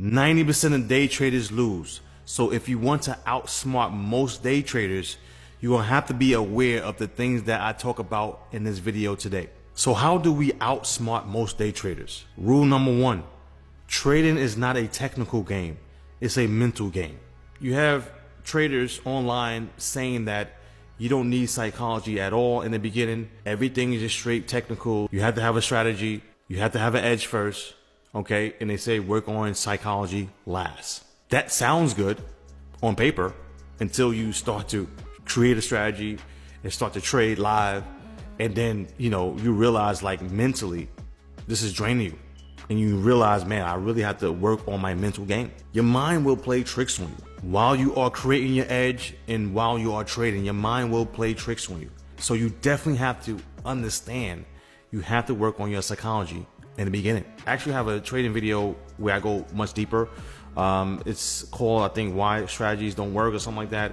90% of day traders lose. So if you want to outsmart most day traders, you're gonna have to be aware of the things that I talk about in this video today. So how do we outsmart most day traders? Rule number one, trading is not a technical game, it's a mental game. You have traders online saying that you don't need psychology at all in the beginning. Everything is just straight technical. You have to have a strategy. You have to have an edge first, okay? And they say work on psychology last. That sounds good on paper until you start to create a strategy and start to trade live. And then, you realize like mentally, this is draining you. And you realize, man, I really have to work on my mental game. Your mind will play tricks on you. While you are creating your edge and while you are trading, your mind will play tricks on you. So you definitely have to understand, you have to work on your psychology in the beginning. I actually have a trading video where I go much deeper. It's called, I think, Why Strategies Don't Work or something like that.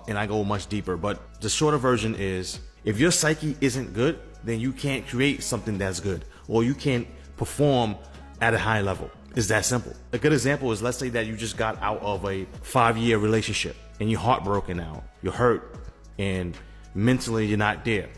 And I go much deeper. But the shorter version is, if your psyche isn't good, then you can't create something that's good, or you can't perform at a high level. It's that simple. A good example is, let's say that you just got out of a 5-year relationship and you're heartbroken now, you're hurt, and mentally you're not there.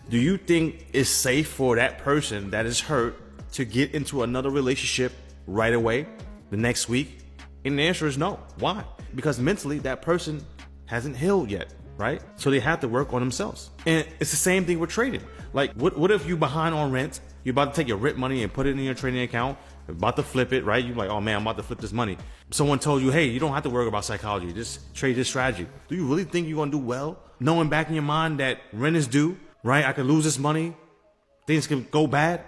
Do you think it's safe for that person that is hurt to get into another relationship right away, the next week? And the answer is no. Why? Because mentally that person hasn't healed yet, right? So they have to work on themselves. And it's the same thing with trading. Like, what if you behind on rent? You're about to take your rent money and put it in your trading account, about to flip it, right? You're like, oh man, I'm about to flip this money. Someone told you, hey, you don't have to worry about psychology, just trade this strategy. Do you really think you're gonna do well, knowing back in your mind that rent is due, right? I could lose this money, things can go bad?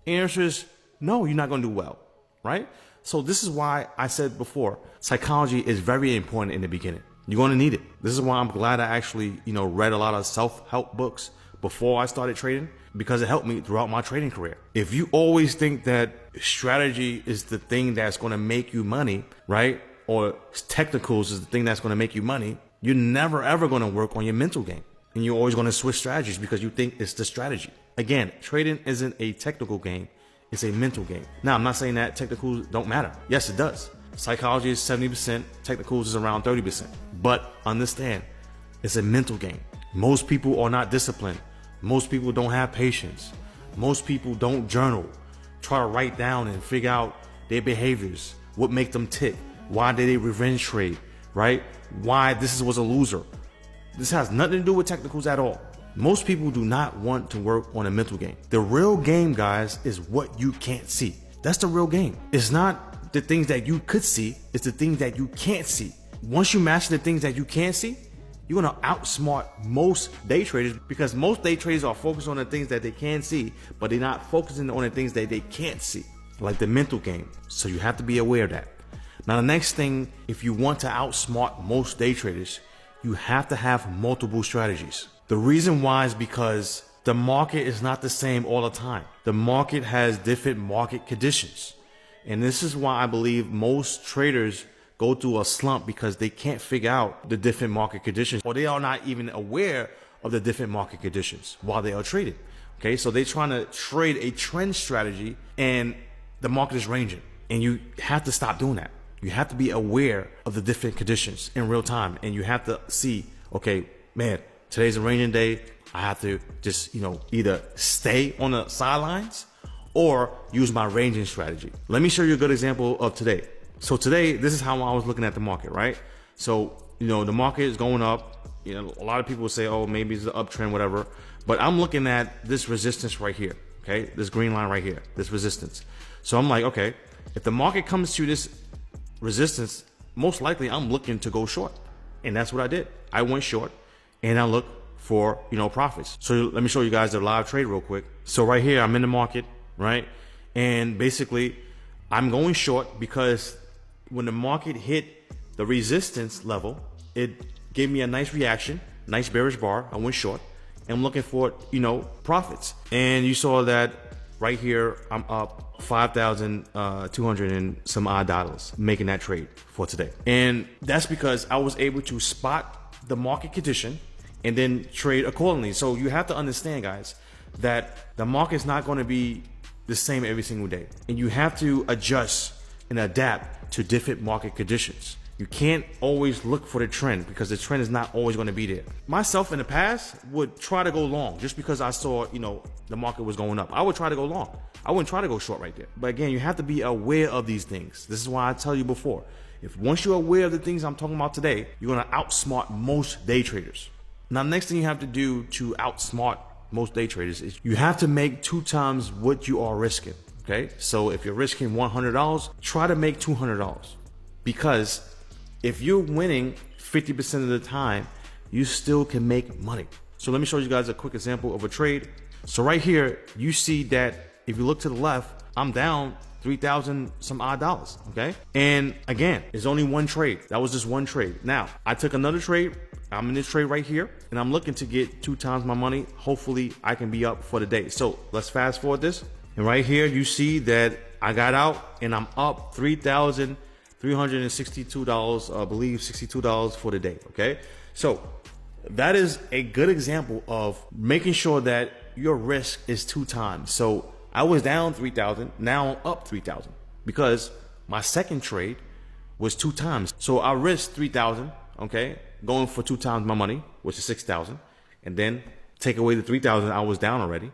The answer is no, you're not gonna do well, right? So this is why I said before, psychology is very important in the beginning. You're gonna need it. This is why I'm glad I actually, read a lot of self-help books before I started trading, because it helped me throughout my trading career. If you always think that strategy is the thing that's going to make you money, right? Or technicals is the thing that's going to make you money, you're never ever going to work on your mental game. And you're always going to switch strategies because you think it's the strategy. Again, trading isn't a technical game, it's a mental game. Now, I'm not saying that technicals don't matter. Yes, it does. Psychology is 70%, technicals is around 30%. But understand, it's a mental game. Most people are not disciplined. Most people don't have patience. Most people don't journal, try to write down and figure out their behaviors, what make them tick, why did they revenge trade, right? Why this was a loser. This has nothing to do with technicals at all. Most people do not want to work on a mental game. The real game, guys, is what you can't see. That's the real game. It's not the things that you could see, it's the things that you can't see. Once you master the things that you can't see, you're gonna outsmart most day traders, because most day traders are focused on the things that they can see, but they're not focusing on the things that they can't see, like the mental game. So you have to be aware of that. Now, the next thing, if you want to outsmart most day traders, you have to have multiple strategies. The reason why is because the market is not the same all the time. The market has different market conditions. And this is why I believe most traders go through a slump, because they can't figure out the different market conditions, or they are not even aware of the different market conditions while they are trading. Okay, so they're trying to trade a trend strategy and the market is ranging, and you have to stop doing that. You have to be aware of the different conditions in real time, and you have to see, okay, man, today's a ranging day. I have to just, either stay on the sidelines or use my ranging strategy. Let me show you a good example of today. So today, this is how I was looking at the market, right? So, the market is going up. A lot of people will say, oh, maybe it's an uptrend, whatever. But I'm looking at this resistance right here, okay? This green line right here, this resistance. So I'm like, okay, if the market comes to this resistance, most likely I'm looking to go short. And that's what I did. I went short and I looked for, profits. So let me show you guys the live trade real quick. So right here, I'm in the market, right? And basically, I'm going short because when the market hit the resistance level, it gave me a nice reaction, nice bearish bar. I went short and I'm looking for, profits. And you saw that right here, I'm up 5,200 and some odd dollars making that trade for today. And that's because I was able to spot the market condition and then trade accordingly. So you have to understand, guys, that the market's not going to be the same every single day. And you have to adjust and adapt to different market conditions. You can't always look for the trend because the trend is not always going to be there. Myself in the past would try to go long just because I saw, the market was going up. I would try to go long. I wouldn't try to go short right there. But again, you have to be aware of these things. This is why I tell you before, if once you're aware of the things I'm talking about today, you're going to outsmart most day traders. Now, the next thing you have to do to outsmart most day traders is you have to make 2 times what you are risking. Okay. So if you're risking $100, try to make $200, because if you're winning 50% of the time, you still can make money. So let me show you guys a quick example of a trade. So right here, you see that if you look to the left, I'm down 3,000 some odd dollars, okay? And again, it's only one trade. That was just one trade. Now, I took another trade. I'm in this trade right here, and I'm looking to get 2 times my money. Hopefully, I can be up for the day. So let's fast forward this. And right here, you see that I got out, and I'm up $3,362, I believe $62 for the day, okay? So that is a good example of making sure that your risk is 2 times. So I was down 3,000, now I'm up 3,000 because my second trade was 2 times. So I risked 3,000, okay, going for 2 times my money, which is 6,000, and then take away the 3,000 I was down already.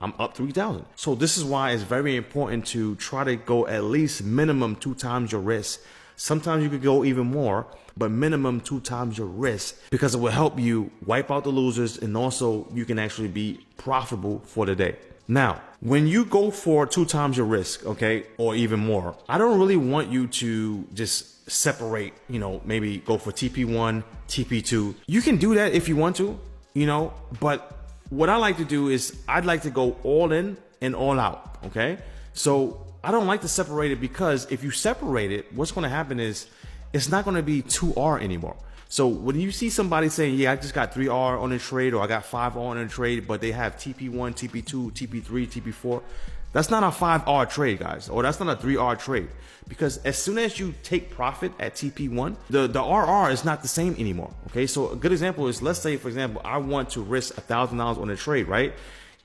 I'm up 3,000. So this is why it's very important to try to go at least minimum 2 times your risk. Sometimes you could go even more, but minimum 2 times your risk, because it will help you wipe out the losers, and also you can actually be profitable for the day. Now, when you go for 2 times your risk, okay, or even more, I don't really want you to just separate, maybe go for TP1, TP2. You can do that if you want to, but what I like to do is I'd like to go all in and all out, okay? So I don't like to separate it, because if you separate it, what's going to happen is it's not going to be 2R anymore. So when you see somebody saying, yeah, I just got 3R on a trade, or I got 5R on a trade, but they have TP1, TP2, TP3, TP4, that's not a 5R trade, guys, or that's not a 3R trade. Because as soon as you take profit at TP1, the RR is not the same anymore, okay? So a good example is, let's say, for example, I want to risk $1,000 on a trade, right?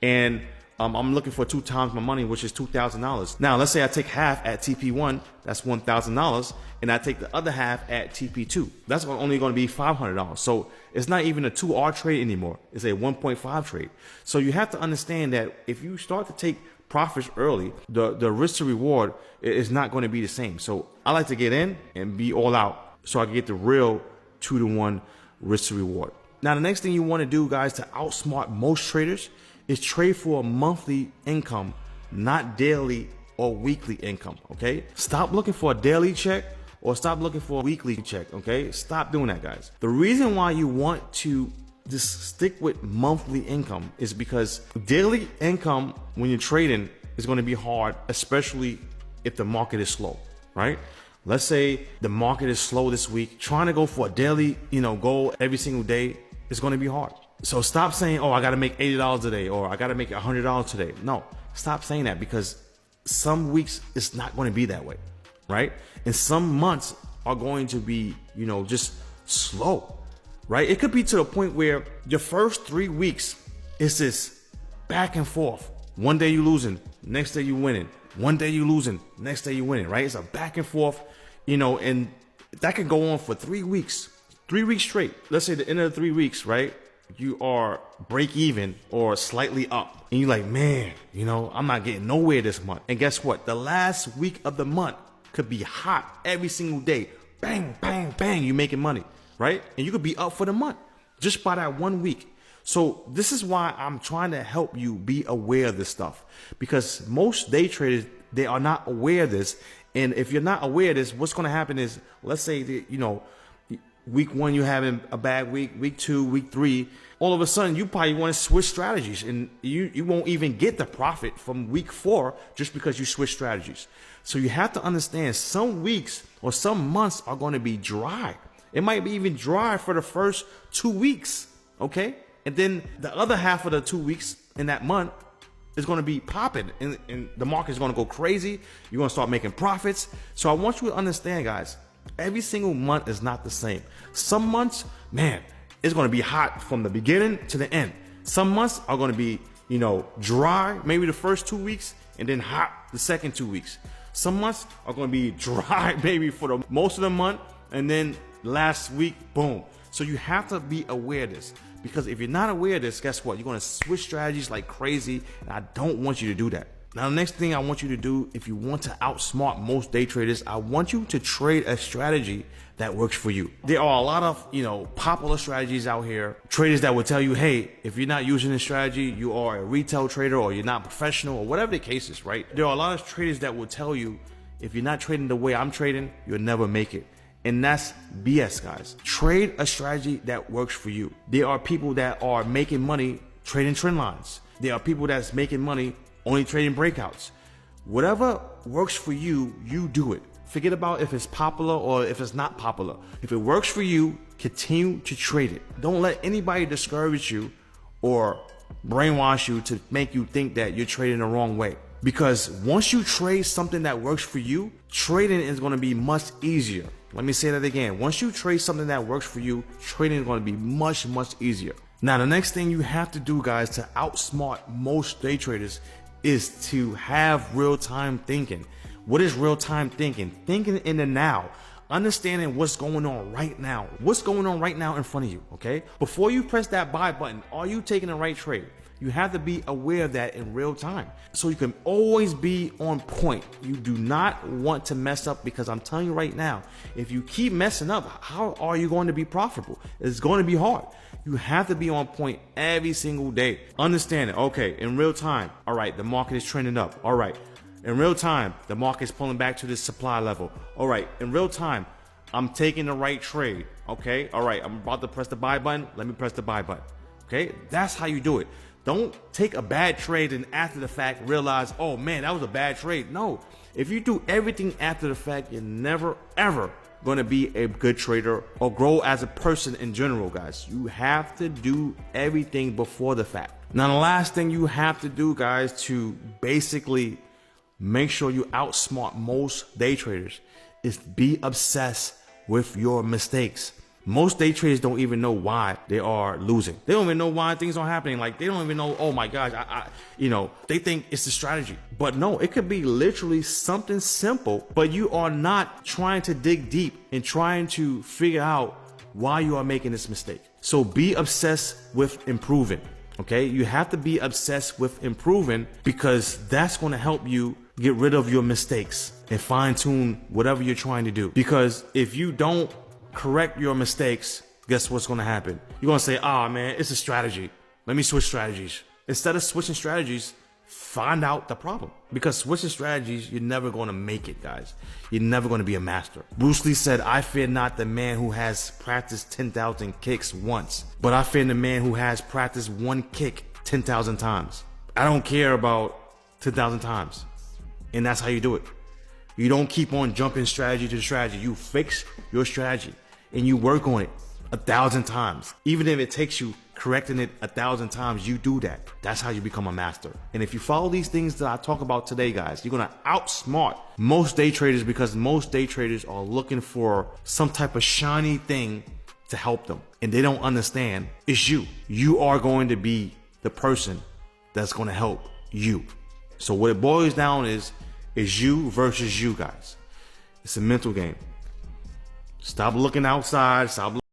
And I'm looking for 2 times my money, which is $2,000. Now, let's say I take half at TP1, that's $1,000, and I take the other half at TP2. That's only going to be $500. So it's not even a 2R trade anymore. It's a 1.5 trade. So you have to understand that if you start to take profits early, the risk to reward is not going to be the same. So I like to get in and be all out so I can get the real 2-to-1 risk to reward. Now, the next thing you want to do, guys, to outsmart most traders is trade for a monthly income, not daily or weekly income, okay? Stop looking for a daily check or stop looking for a weekly check, okay? Stop doing that, guys. The reason why you want to just stick with monthly income is because daily income when you're trading is going to be hard, especially if the market is slow, right? Let's say the market is slow this week. Trying to go for a daily, goal every single day is going to be hard. So stop saying, oh, I got to make $80 a day, or I got to make $100 today. No, stop saying that, because some weeks it's not going to be that way, right? And some months are going to be, just slow, right? It could be to the point where your first 3 weeks is this back and forth. One day you losing, next day you winning. One day you losing, next day you winning, right? It's a back and forth, and that can go on for 3 weeks, 3 weeks straight. Let's say the end of the 3 weeks, right? You are break even or slightly up, and you're like, man, I'm not getting nowhere this month. And guess what? The last week of the month could be hot every single day. Bang, bang, bang, you're making money, right? And you could be up for the month just by that 1 week. So this is why I'm trying to help you be aware of this stuff, because most day traders, they are not aware of this. And if you're not aware of this, what's going to happen is, let's say that, week 1, you're having a bad week. Week 2, week 3, all of a sudden you probably want to switch strategies, and you won't even get the profit from week 4 just because you switch strategies. So you have to understand, some weeks or some months are going to be dry. It might be even dry for the first 2 weeks, okay? And then the other half of the 2 weeks in that month is going to be popping, and the market is going to go crazy. You're going to start making profits. So I want you to understand, guys, every single month is not the same. Some months, man, it's going to be hot from the beginning to the end. Some months are going to be, dry, maybe the first 2 weeks, and then hot the second 2 weeks. Some months are going to be dry, baby, for the most of the month, and then last week, boom. So you have to be aware of this, because if you're not aware of this, guess what? You're going to switch strategies like crazy, and I don't want you to do that. Now, the next thing I want you to do, if you want to outsmart most day traders, I want you to trade a strategy that works for you. There are a lot of, popular strategies out here, traders that will tell you, hey, if you're not using this strategy, you are a retail trader or you're not professional or whatever the case is, right? There are a lot of traders that will tell you, if you're not trading the way I'm trading, you'll never make it. And that's BS, guys. Trade a strategy that works for you. There are people that are making money trading trend lines. There are people that's making money only trading breakouts. Whatever works for you, you do it. Forget about if it's popular or if it's not popular. If it works for you, continue to trade it. Don't let anybody discourage you or brainwash you to make you think that you're trading the wrong way. Because once you trade something that works for you, trading is going to be much easier. Let me say that again. Once you trade something that works for you, trading is going to be much, much easier. Now, the next thing you have to do, guys, to outsmart most day traders is to have real-time thinking. What is real-time thinking? Thinking in the now. Understanding what's going on right now. What's going on right now in front of you, okay? Before you press that buy button, are you taking the right trade? You have to be aware of that in real time, so you can always be on point. You do not want to mess up, because I'm telling you right now, if you keep messing up, how are you going to be profitable? It's going to be hard. You have to be on point every single day. Understand it. Okay, in real time, all right, the market is trending up. All right, in real time, the market is pulling back to this supply level. All right, in real time, I'm taking the right trade. Okay, all right, I'm about to press the buy button. Let me press the buy button. Okay, that's how you do it. Don't take a bad trade and after the fact realize, oh man, that was a bad trade. No, if you do everything after the fact, you're never, ever going to be a good trader or grow as a person in general, guys. You have to do everything before the fact. Now, the last thing you have to do, guys, to basically make sure you outsmart most day traders is be obsessed with your mistakes. Most day traders don't even know why they are losing. They don't even know why things are happening. Like, they don't even know, oh my gosh, they think it's the strategy. But no, it could be literally something simple, but you are not trying to dig deep and trying to figure out why you are making this mistake. So be obsessed with improving, okay? You have to be obsessed with improving, because that's going to help you get rid of your mistakes and fine tune whatever you're trying to do. Because if you don't correct your mistakes, guess what's going to happen? You're going to say, man, it's a strategy. Let me switch strategies. Instead of switching strategies, find out the problem. Because switching strategies, you're never going to make it, guys. You're never going to be a master. Bruce Lee said, I fear not the man who has practiced 10,000 kicks once, but I fear the man who has practiced one kick 10,000 times. I don't care about 10,000 times. And that's how you do it. You don't keep on jumping strategy to strategy. You fix your strategy and you work on it 1,000 times. Even if it takes you correcting it 1,000 times, you do that. That's how you become a master. And if you follow these things that I talk about today, guys, you're going to outsmart most day traders, because most day traders are looking for some type of shiny thing to help them. And they don't understand it's you. You are going to be the person that's going to help you. So what it boils down is you versus you, guys. It's a mental game. Stop looking outside. Stop